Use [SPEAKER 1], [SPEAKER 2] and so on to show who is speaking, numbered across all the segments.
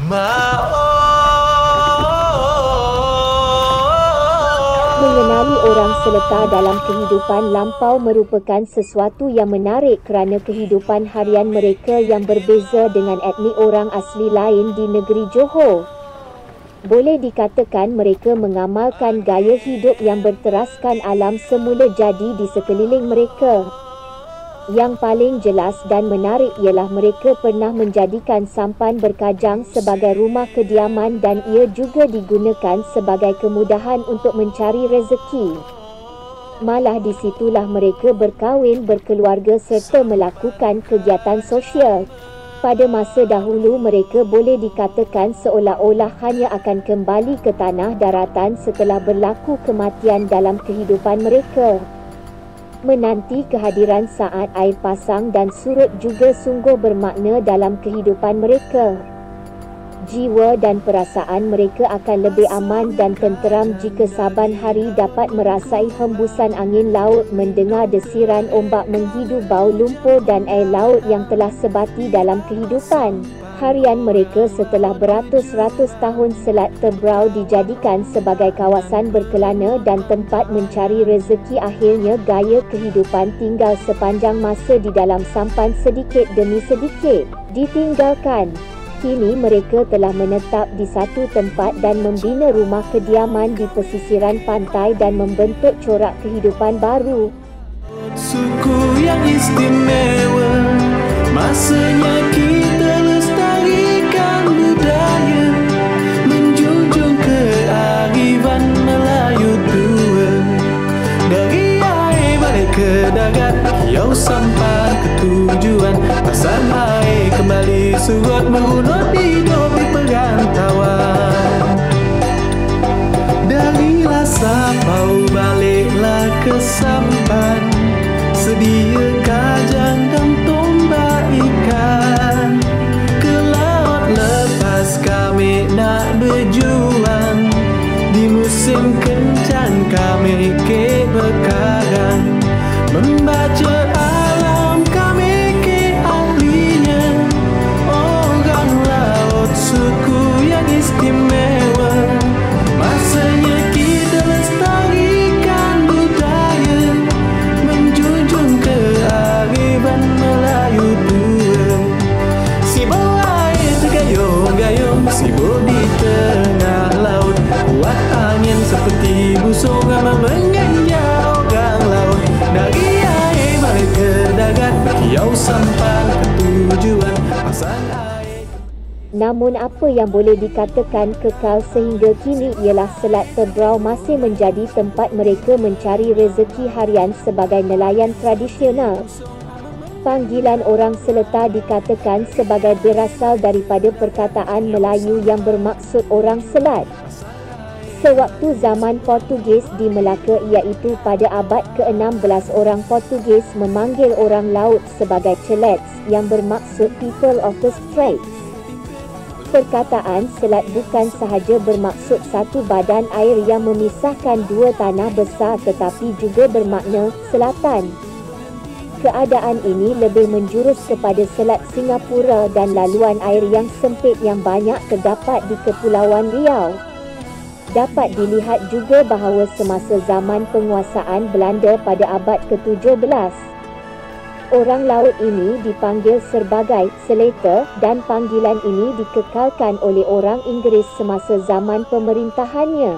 [SPEAKER 1] Mengenali orang Seletar dalam kehidupan lampau merupakan sesuatu yang menarik kerana kehidupan harian mereka yang berbeza dengan etnik orang asli lain di negeri Johor. Boleh dikatakan mereka mengamalkan gaya hidup yang berteraskan alam semula jadi di sekeliling mereka. Yang paling jelas dan menarik ialah mereka pernah menjadikan sampan berkajang sebagai rumah kediaman dan ia juga digunakan sebagai kemudahan untuk mencari rezeki. Malah di situlah mereka berkahwin, berkeluarga serta melakukan kegiatan sosial. Pada masa dahulu mereka boleh dikatakan seolah-olah hanya akan kembali ke tanah daratan setelah berlaku kematian dalam kehidupan mereka. Menanti kehadiran saat air pasang dan surut juga sungguh bermakna dalam kehidupan mereka. Jiwa dan perasaan mereka akan lebih aman dan tenteram jika saban hari dapat merasai hembusan angin laut, mendengar desiran ombak, menghidu bau lumpur dan air laut yang telah sebati dalam kehidupan harian mereka setelah beratus-ratus tahun Selat Tebrau dijadikan sebagai kawasan berkelana dan tempat mencari rezeki. Akhirnya gaya kehidupan tinggal sepanjang masa di dalam sampan sedikit demi sedikit ditinggalkan. Kini mereka telah menetap di satu tempat dan membina rumah kediaman di pesisiran pantai dan membentuk corak kehidupan baru.
[SPEAKER 2] Suku yang istimewa, masanya kita lestarikan budaya, menjunjung kearifan Melayu tua. Dari air balik ke darat, kiau sampai ke tujuan, pasang air kembali surut merunut hidup di perantauan. Dari Lasapau baliklah ke sampan, sedia kajang dan tombak ikan. Ke laut lepas kami nak berjuang, di musim kencang kami ke bekarang. Membaca alam kami ke ahlinya, orang laut suku yang istimewa. Masanya kita lestarikan budaya, menjunjung kearifan Melayu tua. Sibuk air tergayung-gayung, sibuk di tengah laut, buat angin seperti busung ramai mengenyah orang laut. Dari air balik ke darat, kiau sampai ke tujuan, pasang air.
[SPEAKER 1] Namun apa yang boleh dikatakan kekal sehingga kini ialah Selat Tebrau masih menjadi tempat mereka mencari rezeki harian sebagai nelayan tradisional. Panggilan orang Seletar dikatakan sebagai berasal daripada perkataan Melayu yang bermaksud orang selat. Sewaktu zaman Portugis di Melaka, iaitu pada abad ke-16, orang Portugis memanggil orang laut sebagai Chelets yang bermaksud people of the straits. Perkataan selat bukan sahaja bermaksud satu badan air yang memisahkan dua tanah besar tetapi juga bermakna selatan. Keadaan ini lebih menjurus kepada Selat Singapura dan laluan air yang sempit yang banyak terdapat di Kepulauan Riau. Dapat dilihat juga bahawa semasa zaman penguasaan Belanda pada abad ke-17, orang laut ini dipanggil sebagai Slater dan panggilan ini dikekalkan oleh orang Inggeris semasa zaman pemerintahannya.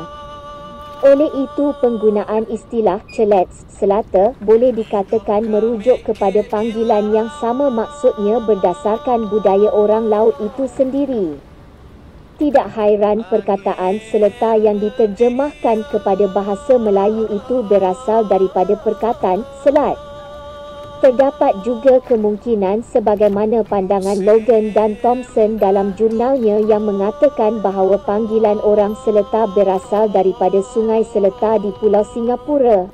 [SPEAKER 1] Oleh itu penggunaan istilah Chelets Slater boleh dikatakan merujuk kepada panggilan yang sama, maksudnya berdasarkan budaya orang laut itu sendiri. Tidak hairan perkataan Seletar yang diterjemahkan kepada bahasa Melayu itu berasal daripada perkataan selat. Terdapat juga kemungkinan sebagaimana pandangan Logan dan Thompson dalam jurnalnya yang mengatakan bahawa panggilan orang Seletar berasal daripada Sungai Seletar di Pulau Singapura.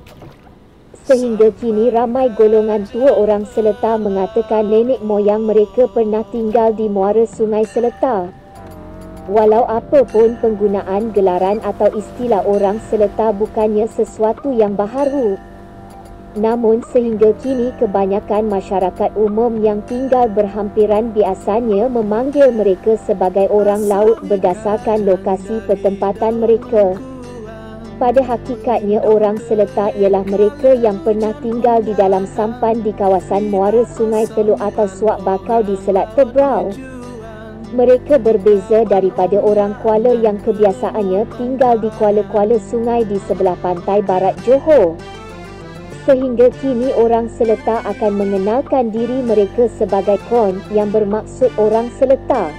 [SPEAKER 1] Sehingga kini ramai golongan tua orang Seletar mengatakan nenek moyang mereka pernah tinggal di muara Sungai Seletar. Walau apapun, penggunaan gelaran atau istilah orang Seletar bukannya sesuatu yang baharu. Namun sehingga kini kebanyakan masyarakat umum yang tinggal berhampiran biasanya memanggil mereka sebagai orang laut berdasarkan lokasi pertempatan mereka. Pada hakikatnya orang seletar ialah mereka yang pernah tinggal di dalam sampan di kawasan muara Sungai Teluk atau Suak Bakau di Selat Tebrau. Mereka berbeza daripada orang Kuala yang kebiasaannya tinggal di kuala-kuala sungai di sebelah pantai barat Johor. Sehingga kini orang seletar akan mengenalkan diri mereka sebagai Kon yang bermaksud orang seletar.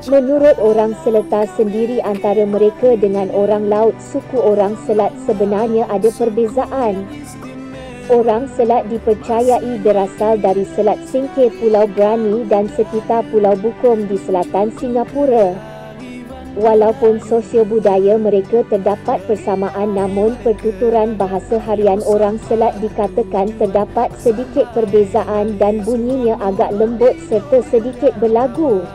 [SPEAKER 1] Menurut orang seletar sendiri antara mereka dengan orang laut suku orang Selat sebenarnya ada perbezaan. Orang Selat dipercayai berasal dari Selat Singkir Pulau Brani dan sekitar Pulau Bukom di selatan Singapura. Walaupun sosio-budaya mereka terdapat persamaan namun pertuturan bahasa harian orang Selat dikatakan terdapat sedikit perbezaan dan bunyinya agak lembut serta sedikit berlagu.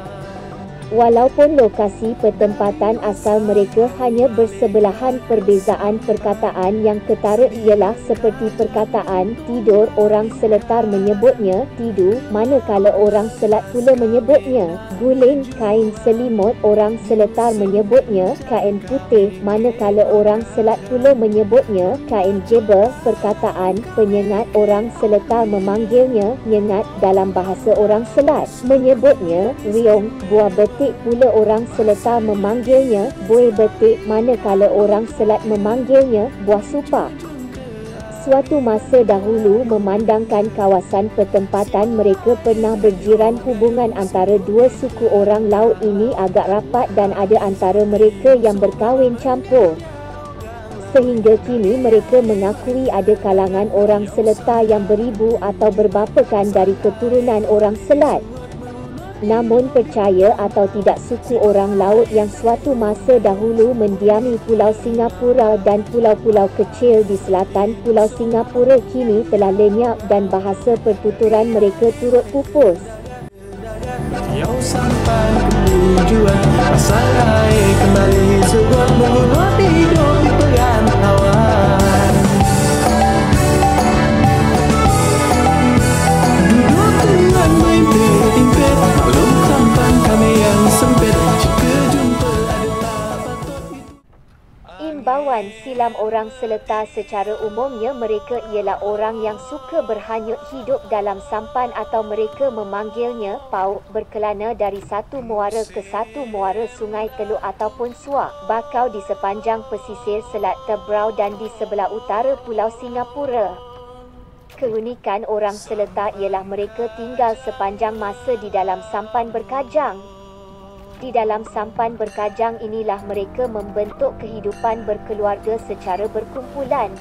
[SPEAKER 1] Walaupun lokasi pertempatan asal mereka hanya bersebelahan, perbezaan perkataan yang ketara ialah seperti perkataan tidur, orang seletar menyebutnya tidu, manakala orang Selat pula menyebutnya guling. Kain selimut, orang seletar menyebutnya kain putih, manakala orang Selat pula menyebutnya kain jeba. Perkataan penyengat, orang seletar memanggilnya nyengat. Dalam bahasa orang Selat menyebutnya riung. Buah betik pula orang seletar memanggilnya buih betik, manakala orang Selat memanggilnya buah supak. Suatu masa dahulu memandangkan kawasan pertempatan mereka pernah berjiran, hubungan antara dua suku orang laut ini agak rapat dan ada antara mereka yang berkahwin campur. Sehingga kini mereka mengakui ada kalangan orang seletar yang beribu atau berbapakan dari keturunan orang Selat. Namun percaya atau tidak, suku orang laut yang suatu masa dahulu mendiami Pulau Singapura dan pulau-pulau kecil di selatan Pulau Singapura kini telah lenyap dan bahasa pertuturan mereka turut pupus.
[SPEAKER 2] Yang sampai ke tujuan, pasang air kembali sebuah menguap hidup di perantauan. Duduk dengan mimpi tingkat, belum tampan kami yang sempit. Jika jumpa adalah patut.
[SPEAKER 1] Imbauan silam orang seletar secara umumnya mereka ialah orang yang suka berhanyut hidup dalam sampan atau mereka memanggilnya pauk, berkelana dari satu muara ke satu muara Sungai Teluk ataupun Suak Bakau di sepanjang pesisir Selat Tebrau dan di sebelah utara Pulau Singapura. Keunikan orang seletar ialah mereka tinggal sepanjang masa di dalam sampan berkajang. Di dalam sampan berkajang inilah mereka membentuk kehidupan berkeluarga secara berkumpulan.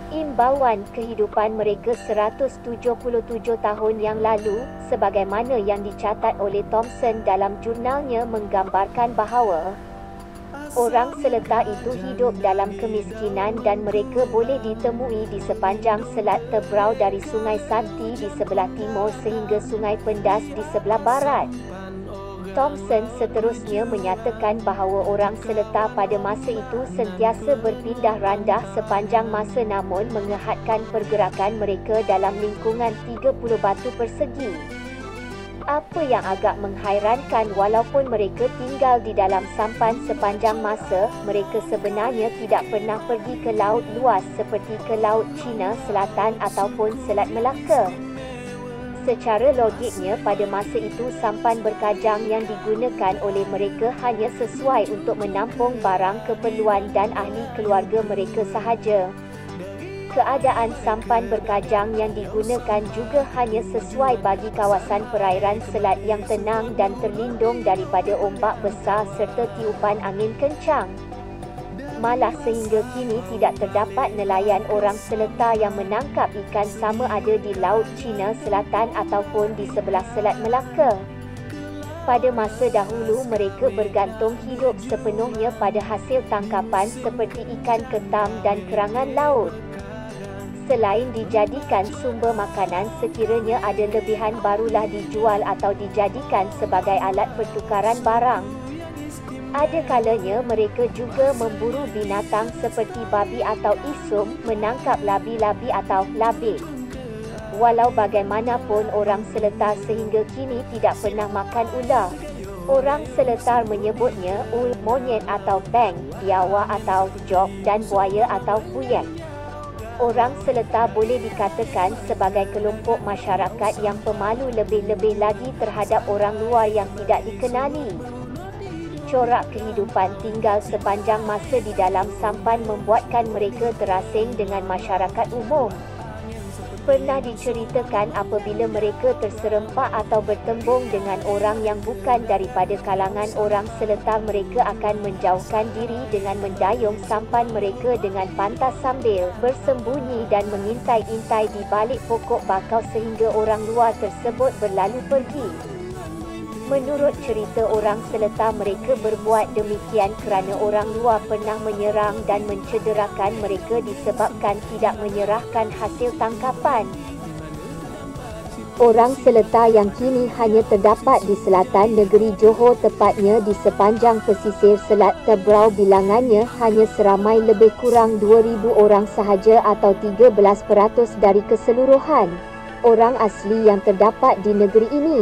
[SPEAKER 1] Imbauan kehidupan mereka 177 tahun yang lalu, sebagaimana yang dicatat oleh Thomson dalam jurnalnya, menggambarkan bahawa orang seletar itu hidup dalam kemiskinan dan mereka boleh ditemui di sepanjang Selat Tebrau dari Sungai Santi di sebelah timur sehingga Sungai Pendas di sebelah barat. Thomson seterusnya menyatakan bahawa orang seletar pada masa itu sentiasa berpindah randah sepanjang masa namun mengehadkan pergerakan mereka dalam lingkungan 30 batu persegi. Apa yang agak menghairankan, walaupun mereka tinggal di dalam sampan sepanjang masa, mereka sebenarnya tidak pernah pergi ke laut luas seperti ke Laut Cina Selatan ataupun Selat Melaka. Secara logiknya pada masa itu sampan berkajang yang digunakan oleh mereka hanya sesuai untuk menampung barang keperluan dan ahli keluarga mereka sahaja. Keadaan sampan berkajang yang digunakan juga hanya sesuai bagi kawasan perairan selat yang tenang dan terlindung daripada ombak besar serta tiupan angin kencang. Malah sehingga kini tidak terdapat nelayan orang seletar yang menangkap ikan sama ada di Laut Cina Selatan ataupun di sebelah Selat Melaka. Pada masa dahulu mereka bergantung hidup sepenuhnya pada hasil tangkapan seperti ikan ketam dan kerangan laut. Selain dijadikan sumber makanan, sekiranya ada lebihan barulah dijual atau dijadikan sebagai alat pertukaran barang. Ada kalanya mereka juga memburu binatang seperti babi atau isum, menangkap labi-labi atau labih. Walau bagaimanapun, orang Seletar sehingga kini tidak pernah makan ular. Orang Seletar menyebutnya monyet atau beng, biawak atau jok dan buaya atau buyek. Orang Seletar boleh dikatakan sebagai kelompok masyarakat yang pemalu, lebih-lebih lagi terhadap orang luar yang tidak dikenali. Corak kehidupan tinggal sepanjang masa di dalam sampan membuatkan mereka terasing dengan masyarakat umum. Pernah diceritakan apabila mereka terserempak atau bertembung dengan orang yang bukan daripada kalangan orang Seletar, mereka akan menjauhkan diri dengan mendayung sampan mereka dengan pantas sambil bersembunyi dan mengintai-intai di balik pokok bakau sehingga orang luar tersebut berlalu pergi. Menurut cerita orang Seletar, mereka berbuat demikian kerana orang luar pernah menyerang dan mencederakan mereka disebabkan tidak menyerahkan hasil tangkapan. Orang Seletar yang kini hanya terdapat di selatan negeri Johor, tepatnya di sepanjang pesisir Selat Tebrau, bilangannya hanya seramai lebih kurang 2,000 orang sahaja atau 13% dari keseluruhan orang asli yang terdapat di negeri ini.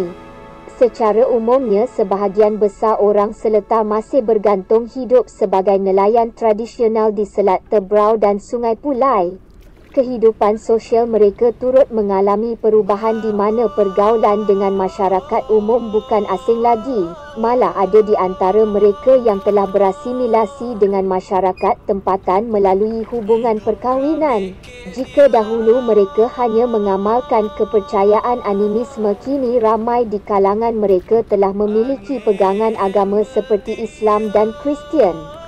[SPEAKER 1] Secara umumnya, sebahagian besar orang Seletar masih bergantung hidup sebagai nelayan tradisional di Selat Tebrau dan Sungai Pulai. Kehidupan sosial mereka turut mengalami perubahan di mana pergaulan dengan masyarakat umum bukan asing lagi. Malah ada di antara mereka yang telah berasimilasi dengan masyarakat tempatan melalui hubungan perkahwinan. Jika dahulu mereka hanya mengamalkan kepercayaan animisme, kini ramai di kalangan mereka telah memiliki pegangan agama seperti Islam dan Kristian.